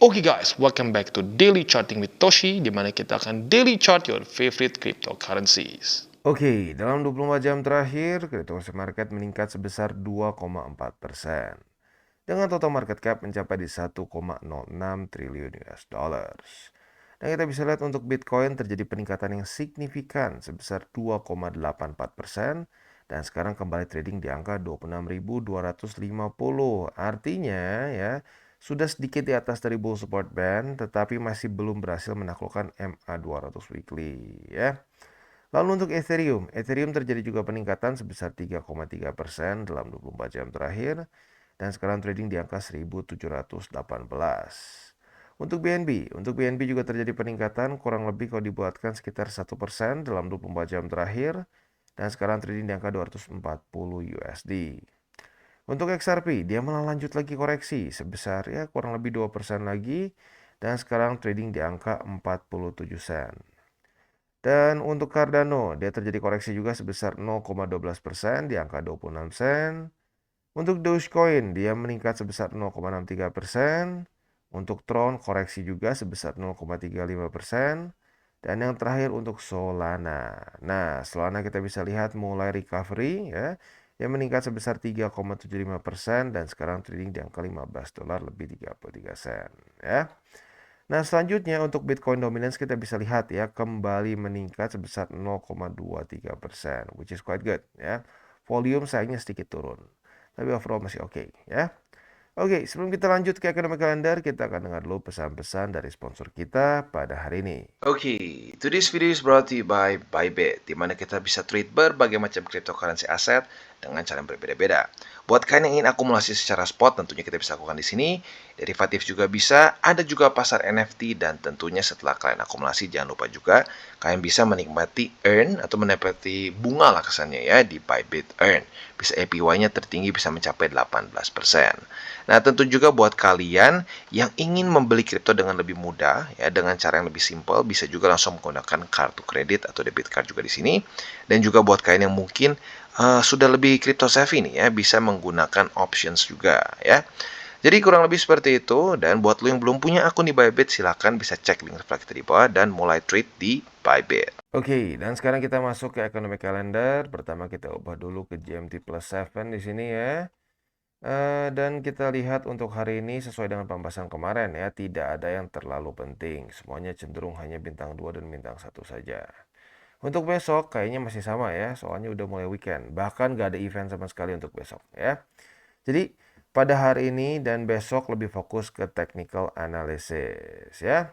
Oke guys, welcome back to Daily Charting with Toshi, di mana kita akan daily chart your favorite cryptocurrencies. Oke, dalam 24 jam terakhir, cryptocurrency market meningkat sebesar 2,4%. Dengan total market cap mencapai di 1,06 triliun US dollars. Dan kita bisa lihat untuk Bitcoin terjadi peningkatan yang signifikan sebesar 2,84% dan sekarang kembali trading di angka 26.250. Artinya ya, sudah sedikit di atas dari bull support band tetapi masih belum berhasil menaklukkan MA200 weekly ya. Lalu untuk Ethereum terjadi juga peningkatan sebesar 3,3% dalam 24 jam terakhir dan sekarang trading di angka 1718. Untuk BNB juga terjadi peningkatan kurang lebih kalau dibuatkan sekitar 1% dalam 24 jam terakhir dan sekarang trading di angka 240 USD. Untuk XRP, dia malah lanjut lagi koreksi sebesar ya kurang lebih 2% lagi dan sekarang trading di angka 47 sen. Dan untuk Cardano, dia terjadi koreksi juga sebesar 0,12% di angka 26 sen. Untuk Dogecoin, dia meningkat sebesar 0,63%. Untuk Tron, koreksi juga sebesar 0,35%. Dan yang terakhir untuk Solana. Nah, Solana kita bisa lihat mulai recovery ya. Yang meningkat sebesar 3,75% dan sekarang trading di angka $15 lebih 33 sen ya. Nah, selanjutnya untuk Bitcoin dominance kita bisa lihat ya kembali meningkat sebesar 0,23%, which is quite good ya. Volume sayangnya sedikit turun, tapi overall masih oke ya. Oke, sebelum kita lanjut ke ekonomi kalender, kita akan dengar dulu pesan-pesan dari sponsor kita pada hari ini. Okay, today's video is brought to you by Bybit, di mana kita bisa trade berbagai macam cryptocurrency aset dengan cara yang berbeda-beda. Buat kalian yang ingin akumulasi secara spot, tentunya kita bisa lakukan di sini. Derivatif juga bisa, ada juga pasar NFT, dan tentunya setelah kalian akumulasi, jangan lupa juga kalian bisa menikmati earn atau menikmati bunga lah kesannya ya di Bybit Earn. Bisa APY-nya tertinggi bisa mencapai 18%. Nah, tentu juga buat kalian yang ingin membeli kripto dengan lebih mudah ya dengan cara yang lebih simpel, bisa juga langsung menggunakan kartu kredit atau debit card juga di sini. Dan juga buat kalian yang mungkin sudah lebih crypto savvy nih ya, bisa menggunakan options juga ya. Jadi kurang lebih seperti itu. Dan buat lo yang belum punya akun di Bybit, silahkan bisa cek link reflektor di bawah dan mulai trade di Bybit. Oke, dan sekarang kita masuk ke ekonomi kalender. Pertama kita ubah dulu ke GMT plus 7 di sini ya. Dan kita lihat untuk hari ini sesuai dengan pembahasan kemarin ya, tidak ada yang terlalu penting. Semuanya cenderung hanya bintang 2 dan bintang 1 saja. Untuk besok kayaknya masih sama ya, soalnya udah mulai weekend. Bahkan gak ada event sama sekali untuk besok ya. Jadi pada hari ini dan besok lebih fokus ke technical analysis ya.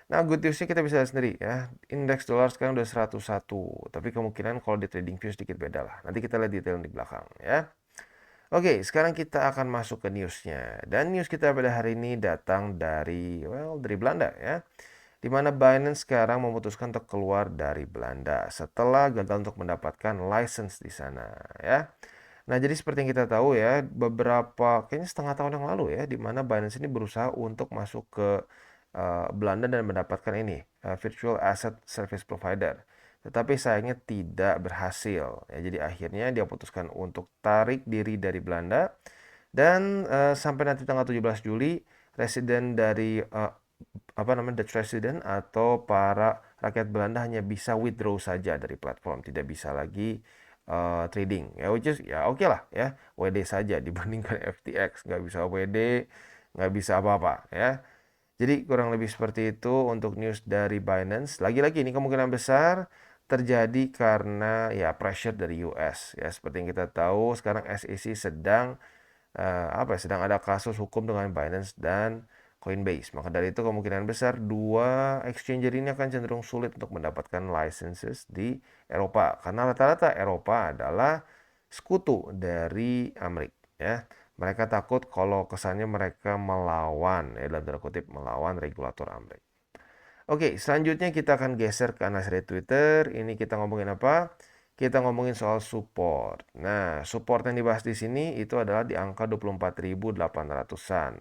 Nah, good newsnya kita bisa lihat sendiri ya. Indeks dolar sekarang udah 101, tapi kemungkinan kalau di trading view sedikit beda lah. Nanti kita lihat detail di belakang ya. Oke, sekarang kita akan masuk ke newsnya. Dan news kita pada hari ini datang dari Belanda ya. Di mana Binance sekarang memutuskan untuk keluar dari Belanda setelah gagal untuk mendapatkan license di sana ya. Nah, jadi seperti yang kita tahu ya, kayaknya setengah tahun yang lalu ya, di mana Binance ini berusaha untuk masuk ke Belanda dan mendapatkan ini, Virtual Asset Service Provider. Tetapi sayangnya tidak berhasil. Ya, jadi akhirnya dia putuskan untuk tarik diri dari Belanda dan sampai nanti tanggal 17 Juli residen dari Dutch resident atau para rakyat Belanda hanya bisa withdraw saja dari platform, tidak bisa lagi trading. Ya which is ya oke lah ya, WD saja dibandingkan FTX, nggak bisa WD, nggak bisa apa-apa ya. Jadi kurang lebih seperti itu untuk news dari Binance. Lagi-lagi ini kemungkinan besar terjadi karena ya pressure dari US ya. Seperti yang kita tahu sekarang SEC sedang ada kasus hukum dengan Binance dan Coinbase. Maka dari itu kemungkinan besar dua exchanger ini akan cenderung sulit untuk mendapatkan licenses di Eropa karena rata-rata Eropa adalah sekutu dari Amerika ya. Mereka takut kalau kesannya mereka melawan, ya dalam tanda kutip melawan regulator Amerika. Oke, selanjutnya kita akan geser ke analisa dari Twitter. Ini kita ngomongin apa? Kita ngomongin soal support. Nah, support yang dibahas di sini itu adalah di angka 24.800-an.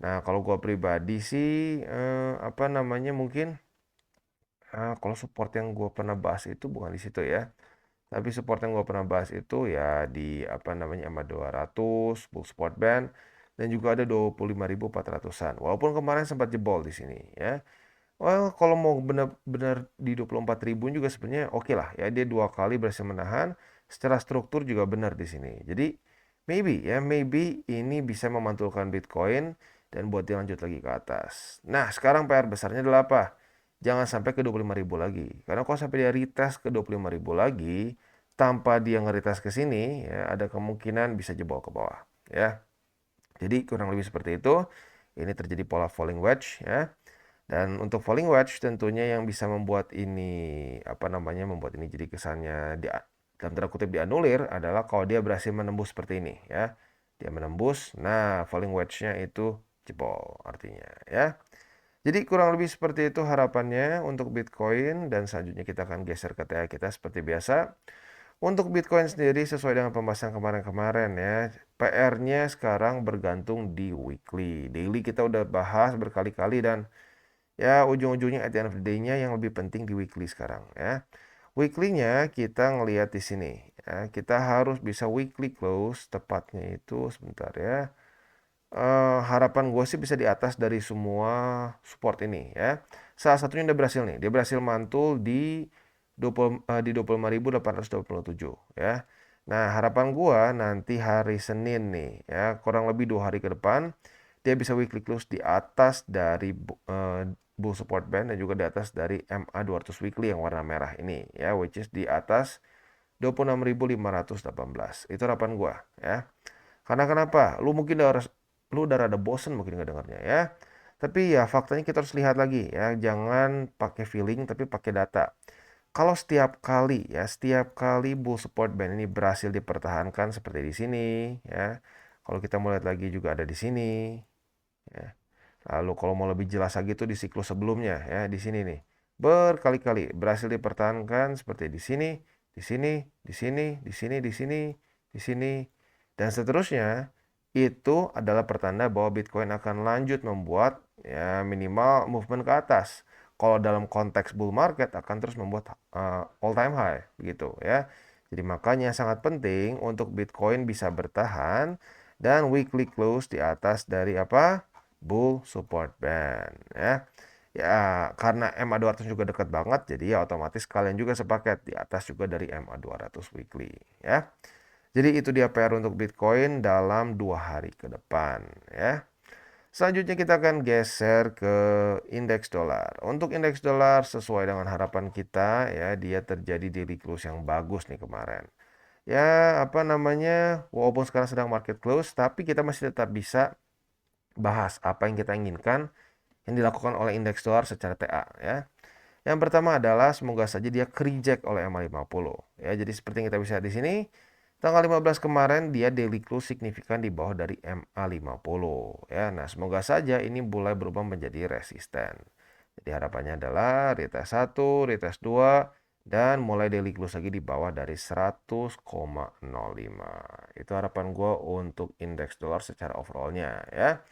Nah, kalau gua pribadi sih, mungkin kalau support yang gua pernah bahas itu bukan di situ ya. Tapi support yang gue pernah bahas itu ya di MA200, Bull Support Band. dan juga ada 25.400-an. Walaupun kemarin sempat jebol di sini ya. Well, kalau mau benar-benar di 24.000 juga sebenarnya oke lah ya. Dia 2 kali berhasil menahan. Secara struktur juga benar di sini. Jadi maybe ini bisa memantulkan Bitcoin dan buat dia lanjut lagi ke atas. Nah, sekarang PR besarnya adalah apa? Jangan sampai ke 25.000 lagi. Karena kalau sampai dia retest ke 25.000 lagi tanpa dia nge-retest ke sini ya, ada kemungkinan bisa jebol ke bawah ya. Jadi kurang lebih seperti itu. Ini terjadi pola falling wedge ya. Dan untuk falling wedge tentunya yang bisa membuat ini membuat ini jadi kesannya dalam tanda kutip dianulir adalah kalau dia berhasil menembus seperti ini ya. Dia menembus, nah falling wedge-nya itu jebol artinya ya. Jadi kurang lebih seperti itu harapannya untuk Bitcoin dan selanjutnya kita akan geser ke TA kita seperti biasa. Untuk Bitcoin sendiri sesuai dengan pembahasan kemarin-kemarin ya, PR-nya sekarang bergantung di weekly. Daily kita udah bahas berkali-kali dan ya ujung-ujungnya at the end of the day-nya yang lebih penting di weekly sekarang ya. Weekly-nya kita ngelihat di sini ya. Kita harus bisa weekly close tepatnya itu sebentar ya. Harapan gue sih bisa di atas dari semua support ini ya. Salah satunya udah berhasil nih. Dia berhasil mantul di 25.827 ya. Nah, harapan gua nanti hari Senin nih ya, kurang lebih 2 hari ke depan dia bisa weekly close di atas dari bull support band dan juga di atas dari MA 200 weekly yang warna merah ini ya, which is di atas 26.518. Itu harapan gua ya. Karena kenapa? Lu udah rada bosen mungkin nggak dengarnya ya. Tapi ya faktanya kita harus lihat lagi ya, jangan pakai feeling tapi pakai data. Kalau setiap kali bull support band ini berhasil dipertahankan seperti di sini ya. Kalau kita mau lihat lagi juga ada di sini ya. Lalu kalau mau lebih jelas lagi tuh di siklus sebelumnya ya, di sini nih. Berkali-kali berhasil dipertahankan seperti di sini, di sini, di sini, di sini, di sini, di sini dan seterusnya. Itu adalah pertanda bahwa Bitcoin akan lanjut membuat ya minimal movement ke atas. Kalau dalam konteks bull market akan terus membuat all time high begitu ya. Jadi makanya sangat penting untuk Bitcoin bisa bertahan dan weekly close di atas dari apa? Bull support band ya. Ya, karena MA 200 juga dekat banget jadi ya otomatis kalian juga sepaket di atas juga dari MA 200 weekly ya. Jadi itu dia PR untuk Bitcoin dalam 2 hari ke depan ya. Selanjutnya kita akan geser ke indeks dolar. Untuk indeks dolar sesuai dengan harapan kita ya, dia terjadi daily close yang bagus nih kemarin. Ya, walaupun sekarang sedang market close, tapi kita masih tetap bisa bahas apa yang kita inginkan yang dilakukan oleh indeks dolar secara TA ya. Yang pertama adalah semoga saja dia reject oleh MA50 ya. Jadi seperti yang kita bisa lihat di sini, tanggal 15 kemarin dia daily close signifikan di bawah dari MA50 ya. Nah, semoga saja ini mulai berubah menjadi resisten. Jadi harapannya adalah retest 1, retest 2 dan mulai daily close lagi di bawah dari 100,05. Itu harapan gue untuk indeks dolar secara overallnya ya.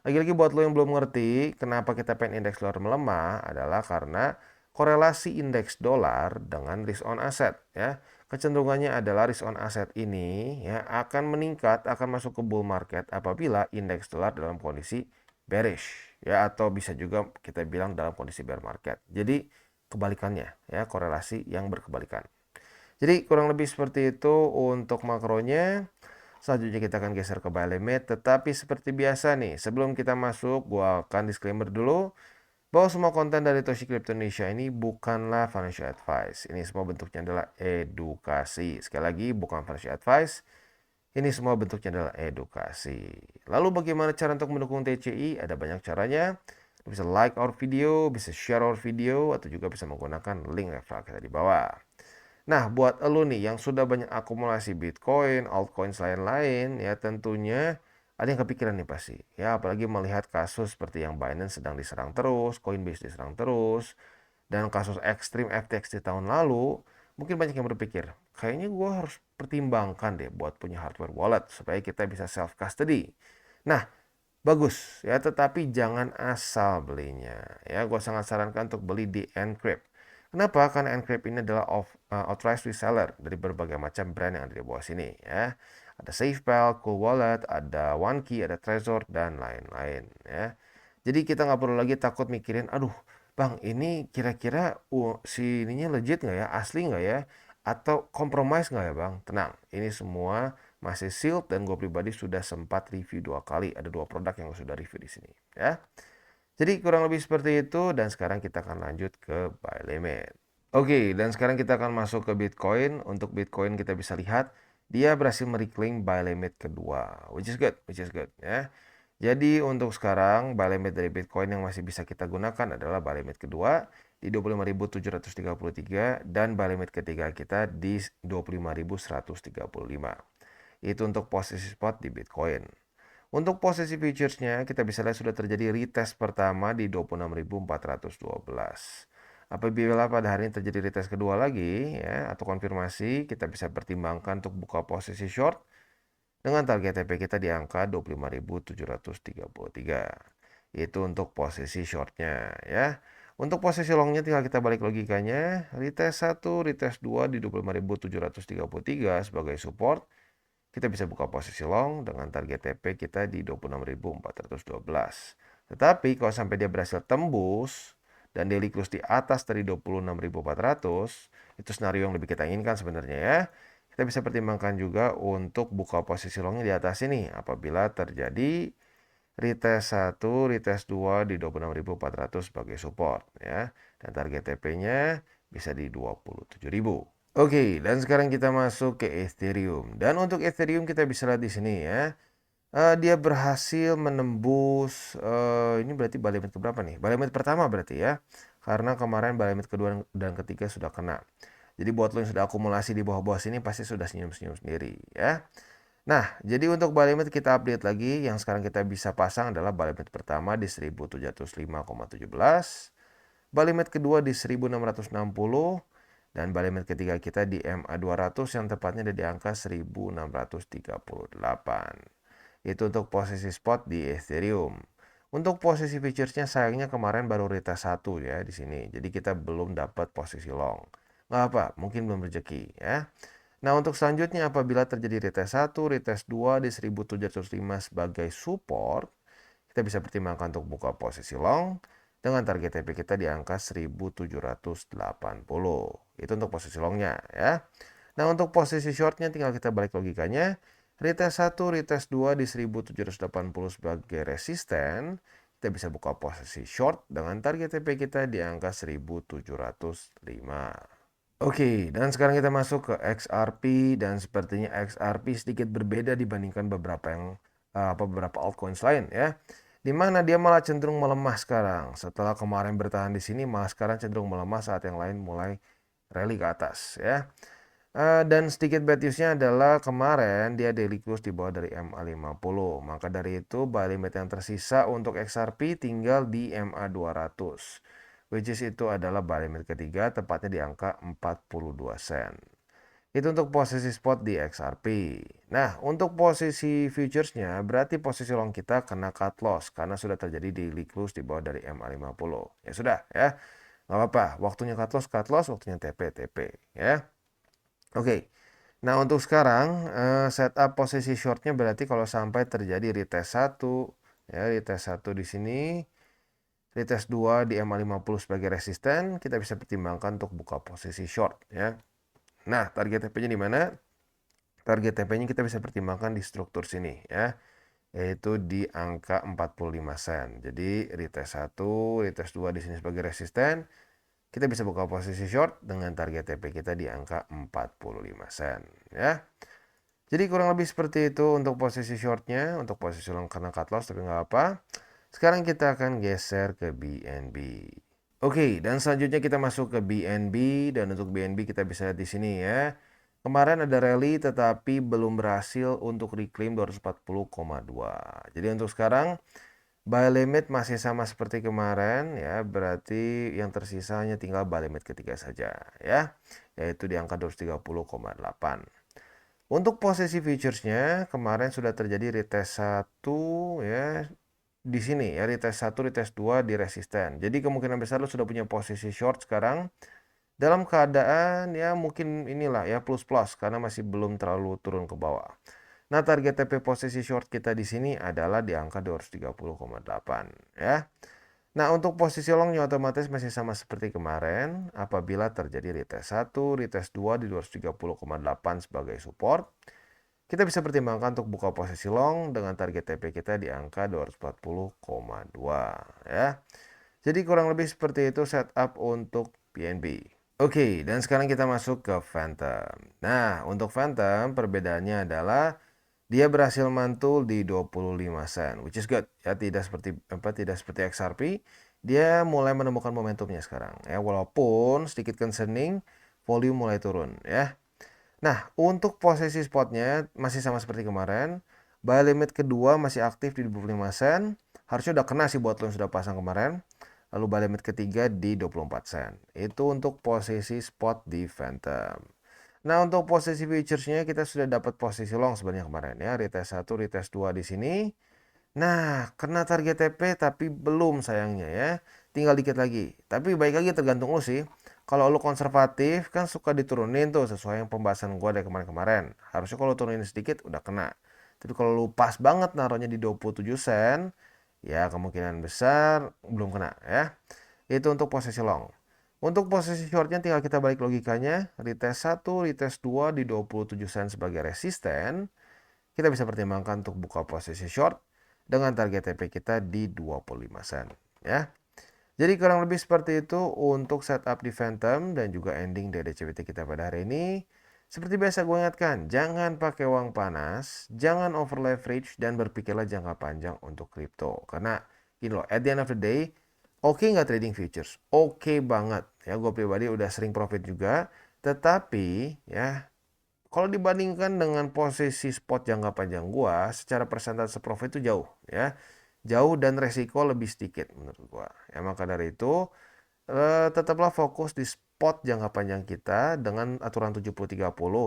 Lagi-lagi buat lo yang belum ngerti kenapa kita pengen indeks dolar melemah adalah karena korelasi indeks dolar dengan risk on asset ya. Kecenderungannya adalah risk on asset ini ya akan meningkat, akan masuk ke bull market apabila indeks dolar dalam kondisi bearish ya, atau bisa juga kita bilang dalam kondisi bear market. Jadi kebalikannya ya, korelasi yang berkebalikan. Jadi kurang lebih seperti itu untuk makronya. Selanjutnya kita akan geser ke buy limit, tetapi seperti biasa nih, sebelum kita masuk, gua akan disclaimer dulu bahwa semua konten dari Toshi Crypto Indonesia ini bukanlah financial advice. Ini semua bentuknya adalah edukasi. Sekali lagi, bukan financial advice. Ini semua bentuknya adalah edukasi. Lalu bagaimana cara untuk mendukung TCI? Ada banyak caranya. Bisa like our video, bisa share our video, atau juga bisa menggunakan link referral kita di bawah. Nah, buat lo nih yang sudah banyak akumulasi Bitcoin, altcoins lain-lain, ya tentunya ada yang kepikiran nih pasti. Ya, apalagi melihat kasus seperti yang Binance sedang diserang terus, Coinbase diserang terus, dan kasus ekstrim FTX di tahun lalu, mungkin banyak yang berpikir, kayaknya gue harus pertimbangkan deh buat punya hardware wallet supaya kita bisa self-custody. Nah, bagus ya, tetapi jangan asal belinya. Ya, gue sangat sarankan untuk beli di Encrypt. Kenapa? Karena Encrypt ini adalah authorized reseller dari berbagai macam brand yang ada di bawah sini ya. Ada SafePal, Cool Wallet, ada OneKey, ada Trezor, dan lain-lain ya. Jadi kita nggak perlu lagi takut mikirin, aduh bang ini kira-kira si ininya legit nggak ya, asli nggak ya, atau compromise nggak ya bang. Tenang, ini semua masih sealed dan gue pribadi sudah sempat review 2 kali. Ada 2 produk yang sudah review di sini ya. Jadi kurang lebih seperti itu, dan sekarang kita akan lanjut ke buy limit. Oke, dan sekarang kita akan masuk ke Bitcoin. Untuk Bitcoin kita bisa lihat dia berhasil mereclaim buy limit kedua, which is good ya. Jadi untuk sekarang buy limit dari Bitcoin yang masih bisa kita gunakan adalah buy limit kedua di 25.733 dan buy limit ketiga kita di 25.135. Itu untuk posisi spot di Bitcoin. Untuk posisi futuresnya, kita bisa lihat sudah terjadi retest pertama di 26.412. Apabila pada hari ini terjadi retest kedua lagi, ya, atau konfirmasi, kita bisa pertimbangkan untuk buka posisi short dengan target TP kita di angka 25.733. Itu untuk posisi shortnya, ya. Untuk posisi longnya tinggal kita balik logikanya, retest 1, retest 2 di 25.733 sebagai support. Kita bisa buka posisi long dengan target TP kita di 26.412. Tetapi kalau sampai dia berhasil tembus dan daily close di atas dari 26.400, itu scenario yang lebih kita inginkan sebenarnya ya. Kita bisa pertimbangkan juga untuk buka posisi longnya di atas ini apabila terjadi retest 1, retest 2 di 26.400 sebagai support ya. Dan target TP-nya bisa di 27.000. Oke, dan sekarang kita masuk ke Ethereum. Dan untuk Ethereum kita bisa lihat di sini ya. Dia berhasil menembus, ini berarti buy limit keberapa nih? Buy limit pertama berarti ya. Karena kemarin buy limit kedua dan ketiga sudah kena. Jadi buat lo yang sudah akumulasi di bawah-bawah sini pasti sudah senyum-senyum sendiri ya. Nah, jadi untuk buy limit kita update lagi. Yang sekarang kita bisa pasang adalah buy limit pertama di 1705,17. Buy limit kedua di 1660. Dan buy limit ketiga kita di MA200 yang tepatnya ada di angka 1638. Itu untuk posisi spot di Ethereum. Untuk posisi futuresnya sayangnya kemarin baru retest 1 ya di sini. Jadi kita belum dapat posisi long. Nggak apa, mungkin belum rezeki ya. Nah untuk selanjutnya apabila terjadi retest 1, retest 2 di 1705 sebagai support, kita bisa pertimbangkan untuk buka posisi long dengan target TP kita di angka 1780. Itu untuk posisi longnya ya. Nah untuk posisi shortnya tinggal kita balik logikanya. Retest 1, retest 2 di 1780 sebagai resisten. Kita bisa buka posisi short dengan target TP kita di angka 1705. Oke, dan sekarang kita masuk ke XRP, dan sepertinya XRP sedikit berbeda dibandingkan beberapa altcoins lain ya. Di mana dia malah cenderung melemah sekarang. Setelah kemarin bertahan di sini, malah sekarang cenderung melemah saat yang lain mulai rally ke atas ya. Dan sedikit bad newsnya adalah kemarin dia daily close di bawah dari MA50. Maka dari itu buy limit yang tersisa untuk XRP tinggal di MA200. Which is itu adalah buy limit ketiga tepatnya di angka 42 sen. Itu untuk posisi spot di XRP. Nah, untuk posisi futuresnya berarti posisi long kita kena cut loss karena sudah terjadi daily close di bawah dari MA50. Ya sudah ya. Nggak apa-apa, waktunya cut loss, waktunya TP ya. Oke. Nah, untuk sekarang setup posisi shortnya berarti kalau sampai terjadi retest 1 ya, retest 1 di sini, retest 2 di MA50 sebagai resisten, kita bisa pertimbangkan untuk buka posisi short ya. Nah, target TP-nya di mana? Target TP-nya kita bisa pertimbangkan di struktur sini ya, yaitu di angka 45 sen. Jadi retest 1, retest 2 di sini sebagai resisten. Kita bisa buka posisi short dengan target TP kita di angka 45 sen ya. Jadi kurang lebih seperti itu untuk posisi shortnya. Untuk posisi long karena cut loss tapi nggak apa. Sekarang kita akan geser ke BNB. Oke, dan selanjutnya kita masuk ke BNB, dan untuk BNB kita bisa lihat di sini ya. Kemarin ada rally tetapi belum berhasil untuk reclaim 240,2. Jadi untuk sekarang buy limit masih sama seperti kemarin ya, berarti yang tersisa hanya tinggal buy limit ketiga saja ya, yaitu di angka 230,8. Untuk posisi futuresnya kemarin sudah terjadi retest 1 ya. Di sini ya, retest 1, retest 2 di resisten. Jadi kemungkinan besar lo sudah punya posisi short sekarang dalam keadaan ya mungkin inilah ya plus-plus karena masih belum terlalu turun ke bawah. Nah, target TP posisi short kita di sini adalah di angka 230,8 ya. Nah, untuk posisi longnya otomatis masih sama seperti kemarin. Apabila terjadi retest 1, retest 2 di 230,8 sebagai support, kita bisa pertimbangkan untuk buka posisi long dengan target TP kita di angka 240,2 ya. Jadi kurang lebih seperti itu setup untuk PNB. Oke, dan sekarang kita masuk ke Phantom. Nah, untuk Phantom perbedaannya adalah dia berhasil mantul di 25 sen, which is good ya, tidak seperti XRP. Dia mulai menemukan momentumnya sekarang ya, walaupun sedikit concerning volume mulai turun ya. Nah, untuk posisi spotnya masih sama seperti kemarin. Buy limit kedua masih aktif di 25 sen. Harusnya udah kena sih buat lo yang sudah pasang kemarin. Lalu buy limit ketiga di 24 sen. Itu untuk posisi spot di Phantom. Nah, untuk posisi futuresnya kita sudah dapat posisi long sebenarnya kemarin ya. Retest 1, retest 2 di sini. Nah, kena target TP tapi belum sayangnya ya. Tinggal dikit lagi. Tapi baik lagi tergantung lu sih. Kalau lu konservatif kan suka diturunin tuh sesuai yang pembahasan gua dari kemarin-kemarin. Harusnya kalau turunin sedikit udah kena. Tapi kalau lu pas banget naruhnya di 27 sen, ya kemungkinan besar belum kena ya. Itu untuk posisi long. Untuk posisi shortnya tinggal kita balik logikanya. Retest 1, retest 2 di 27 sen sebagai resisten. Kita bisa pertimbangkan untuk buka posisi short dengan target TP kita di 25 sen ya. Jadi kurang lebih seperti itu untuk setup di Phantom dan juga ending dari DCBT kita pada hari ini. Seperti biasa gue ingatkan, jangan pakai uang panas, jangan over leverage, dan berpikirlah jangka panjang untuk kripto. Karena gini loh, at the end of the day, oke nggak trading futures? Oke banget. Ya, gue pribadi udah sering profit juga. Tetapi ya, kalau dibandingkan dengan posisi spot jangka panjang gua, secara persentase profit itu jauh ya. Jauh dan resiko lebih sedikit menurut gua. Ya, maka dari itu tetaplah fokus di spot jangka panjang kita dengan aturan 70-30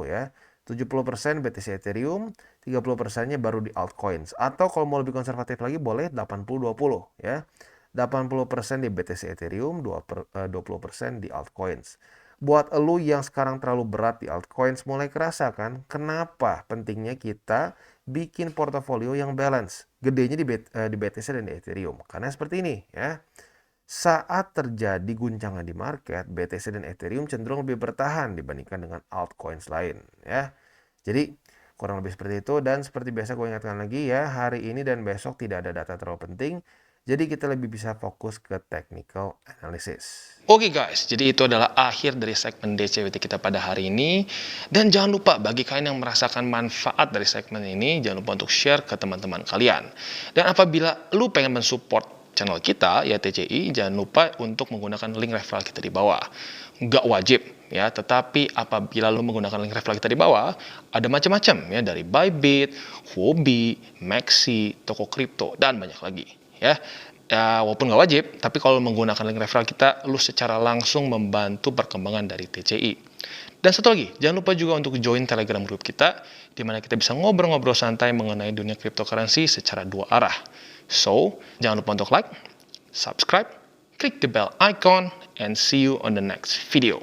ya. 70% BTC Ethereum, 30%-nya baru di altcoins. Atau kalau mau lebih konservatif lagi boleh 80-20 ya. 80% di BTC Ethereum, 20% di altcoins. Buat elu yang sekarang terlalu berat di altcoins mulai kerasa kan? Kenapa pentingnya kita bikin portofolio yang balance? Gedenya di BTC dan di Ethereum. Karena seperti ini ya. Saat terjadi guncangan di market, BTC dan Ethereum cenderung lebih bertahan dibandingkan dengan altcoins lain ya. Jadi kurang lebih seperti itu, dan seperti biasa gue ingatkan lagi ya, hari ini dan besok tidak ada data terlalu penting. Jadi kita lebih bisa fokus ke technical analysis. Oke guys, jadi itu adalah akhir dari segmen DCWT kita pada hari ini. Dan jangan lupa bagi kalian yang merasakan manfaat dari segmen ini, jangan lupa untuk share ke teman-teman kalian. Dan apabila lu pengen mensupport channel kita, ya TCI, jangan lupa untuk menggunakan link referral kita di bawah. Nggak wajib ya, tetapi apabila lu menggunakan link referral kita di bawah, ada macam-macam ya, dari Bybit, Huobi, Maxi, toko kripto, dan banyak lagi ya. Ya, walaupun nggak wajib, tapi kalau menggunakan link referral kita, lu secara langsung membantu perkembangan dari TCI. Dan satu lagi, jangan lupa juga untuk join Telegram group kita, di mana kita bisa ngobrol-ngobrol santai mengenai dunia cryptocurrency secara dua arah. So, jangan lupa untuk like, subscribe, klik the bell icon, and see you on the next video.